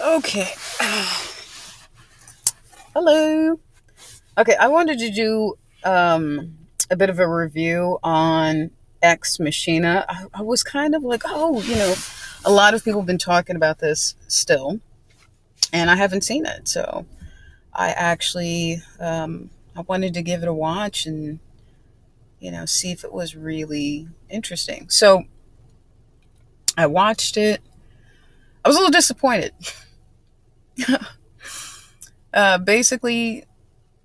Okay. Hello. Okay, I wanted to do a bit of a review on Ex-Machina. I was kind of like, a lot of people have been talking about this still, and I haven't seen it. So I actually, I wanted to give it a watch and, see if it was really interesting. So I watched it. I was a little disappointed. Basically,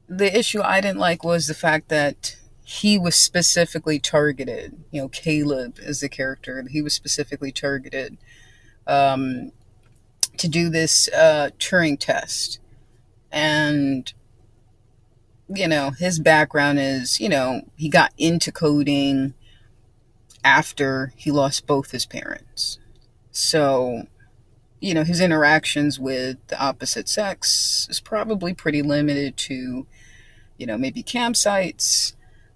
the issue I didn't like was the fact that he was specifically targeted. Caleb is the character. He was specifically targeted um, to do this Turing test. And, his background is, he got into coding after he lost both his parents. So, his interactions with the opposite sex is probably pretty limited to, maybe campsites,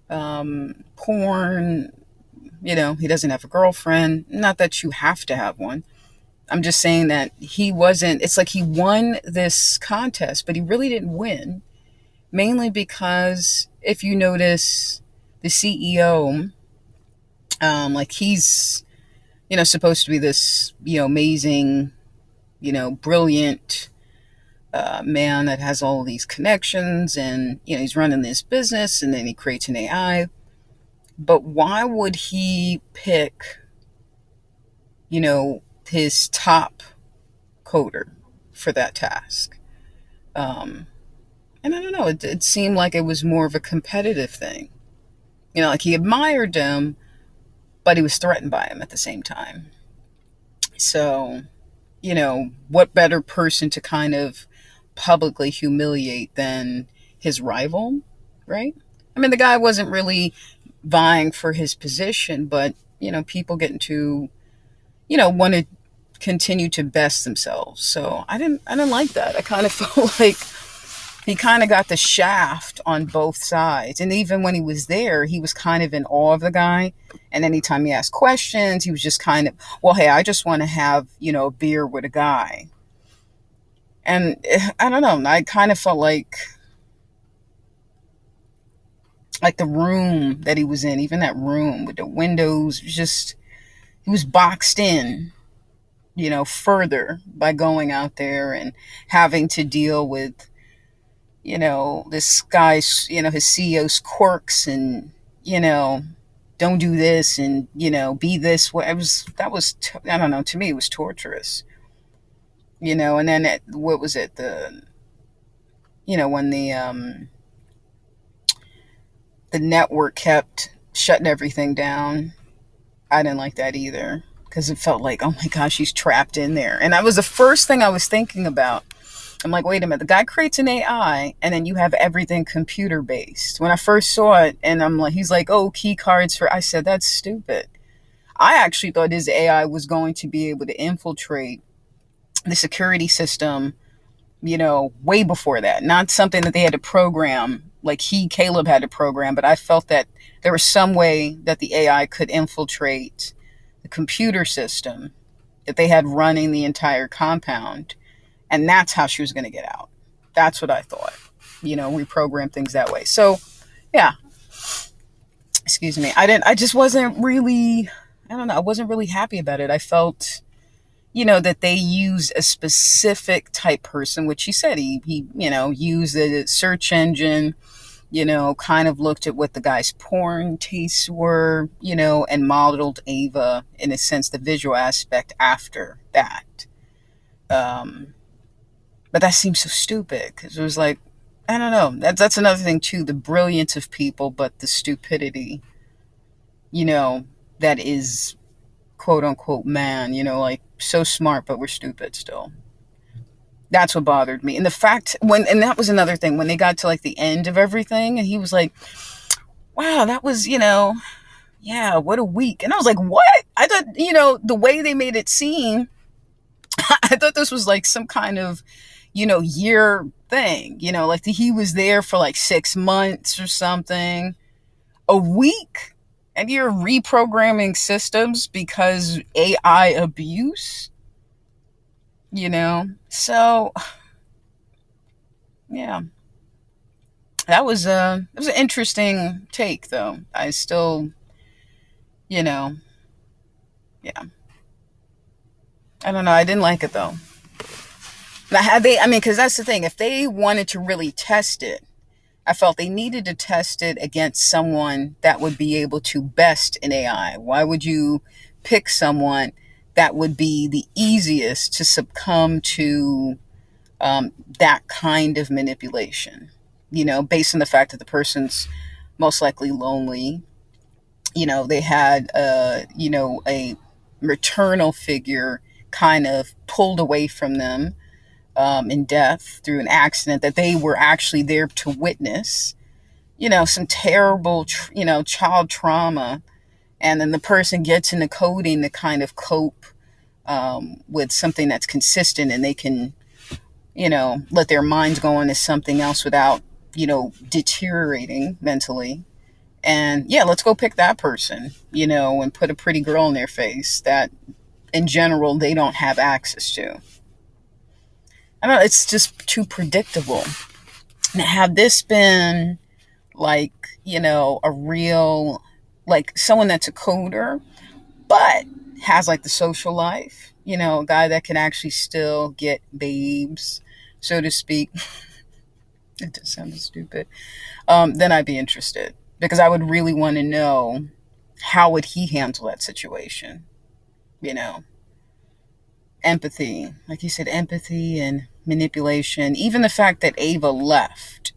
porn. He doesn't have a girlfriend. Not that you have to have one. I'm just saying that he wasn't, it's like he won this contest, but he really didn't win. Mainly because if you notice, the CEO, like he's, supposed to be this, amazing, brilliant man that has all these connections and, he's running this business and then he creates an AI. But why would he pick, his top coder for that task? Um, and I don't know, it seemed like it was more of a competitive thing. Like he admired him, but he was threatened by him at the same time. So, what better person to kind of publicly humiliate than his rival, right? I mean, the guy wasn't really vying for his position, but, people get into, want to continue to best themselves. So I didn't like that. I kind of felt like he kind of got the shaft on both sides. And even when he was there, he was kind of in awe of the guy. And anytime he asked questions, he was just kind of, well, hey, I just want to have, a beer with a guy. And I don't know, I kind of felt like the room that he was in, even that room with the windows, just, he was boxed in, further by going out there and having to deal with, this guy's, his CEO's quirks and, don't do this and, be this way. I don't know, to me, it was torturous, and then what was it? When the network kept shutting everything down, I didn't like that either because it felt like, oh my gosh, he's trapped in there. And that was the first thing I was thinking about. I'm like, wait a minute, the guy creates an AI and then you have everything computer based. When I first saw it and I'm like, he's like, oh, key cards for, I said, that's stupid. I actually thought his AI was going to be able to infiltrate the security system, way before that. Not something that they had to program, like Caleb had to program, but I felt that there was some way that the AI could infiltrate the computer system that they had running the entire compound. And that's how she was going to get out. That's what I thought. Reprogram things that way. So, yeah, excuse me. I just wasn't really, I don't know, I wasn't really happy about it. I felt, that they used a specific type person, which he said he used the search engine, kind of looked at what the guy's porn tastes were, and modeled Ava, in a sense, the visual aspect after that. But that seems so stupid because it was like, I don't know. That's another thing too, the brilliance of people, but the stupidity, that is quote unquote man, like so smart, but we're stupid still. That's what bothered me. And the fact and that was another thing when they got to like the end of everything and he was like, wow, that was, yeah, what a week. And I was like, what? I thought, the way they made it seem, I thought this was like some kind of, year thing, like he was there for like 6 months or something, a week, and you're reprogramming systems because AI abuse. So yeah, it was an interesting take, though. I still, you know, yeah, I don't know. I didn't like it though. Now, had they, I mean, because that's the thing. If they wanted to really test it, I felt they needed to test it against someone that would be able to best in AI. Why would you pick someone that would be the easiest to succumb to that kind of manipulation? Based on the fact that the person's most likely lonely. They had, a maternal figure kind of pulled away from them in death through an accident that they were actually there to witness. Some terrible, child trauma. And then the person gets into coding to kind of cope with something that's consistent, and they can, let their minds go on to something else without, deteriorating mentally. And yeah, let's go pick that person, and put a pretty girl in their face that in general they don't have access to. I don't know, it's just too predictable. Now, have this been like, a real, like someone that's a coder, but has like the social life, a guy that can actually still get babes, so to speak. It just sounded stupid. Then I'd be interested because I would really want to know how would he handle that situation. You know, Empathy, like you said, empathy and manipulation. Even the fact that Ava left.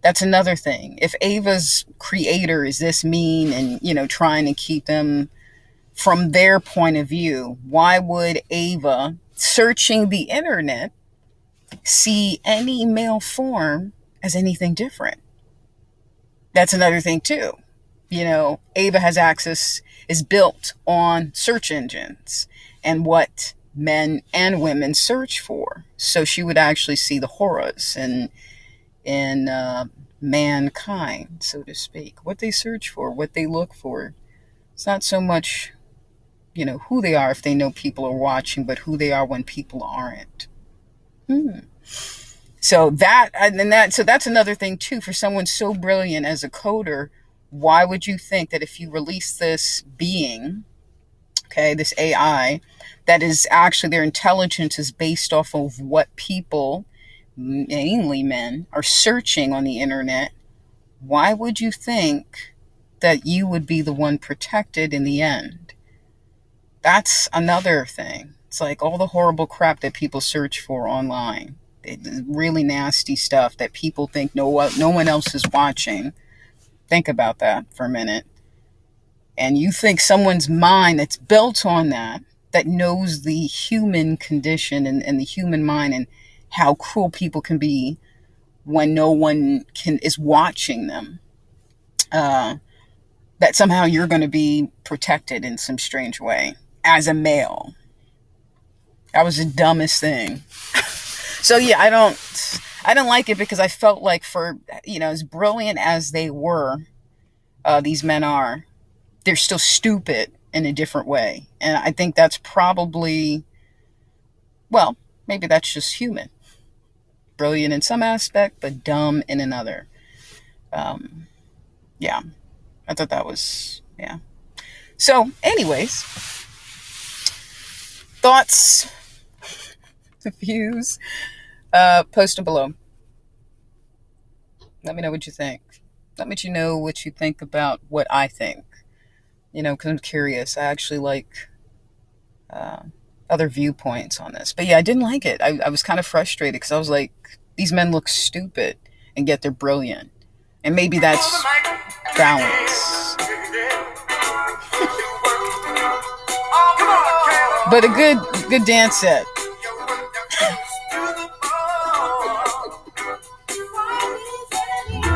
That's another thing. If Ava's creator is this mean and, trying to keep them from their point of view, why would Ava, searching the internet, see any male form as anything different? That's another thing, too. Ava has access, is built on search engines and what men and women search for. So she would actually see the horrors in mankind, so to speak, what they search for, what they look for. It's not so much, who they are if they know people are watching, but who they are when people aren't. So that's another thing too. For someone so brilliant as a coder, why would you think that if you release this being, okay, this AI, that is actually their intelligence is based off of what people, mainly men, are searching on the internet, why would you think that you would be the one protected in the end? That's another thing. It's like all the horrible crap that people search for online. Really nasty stuff that people think no one else is watching. Think about that for a minute. And you think someone's mind that's built on that knows the human condition and the human mind and how cruel people can be when no one is watching them, that somehow you're going to be protected in some strange way as a male. That was the dumbest thing. So yeah, I don't like it because I felt like for, as brilliant as they were, these men are, they're still stupid in a different way. And I think that's probably, well, maybe that's just human. Brilliant in some aspect, but dumb in another. Yeah, I thought that was, yeah. So anyways, thoughts, views, post them below. Let me know what you think. Let me know what you think about what I think. Because I'm curious. I actually like other viewpoints on this. But yeah, I didn't like it. I was kind of frustrated because I was like, these men look stupid and yet they're brilliant. And maybe that's balance. But a good dance set.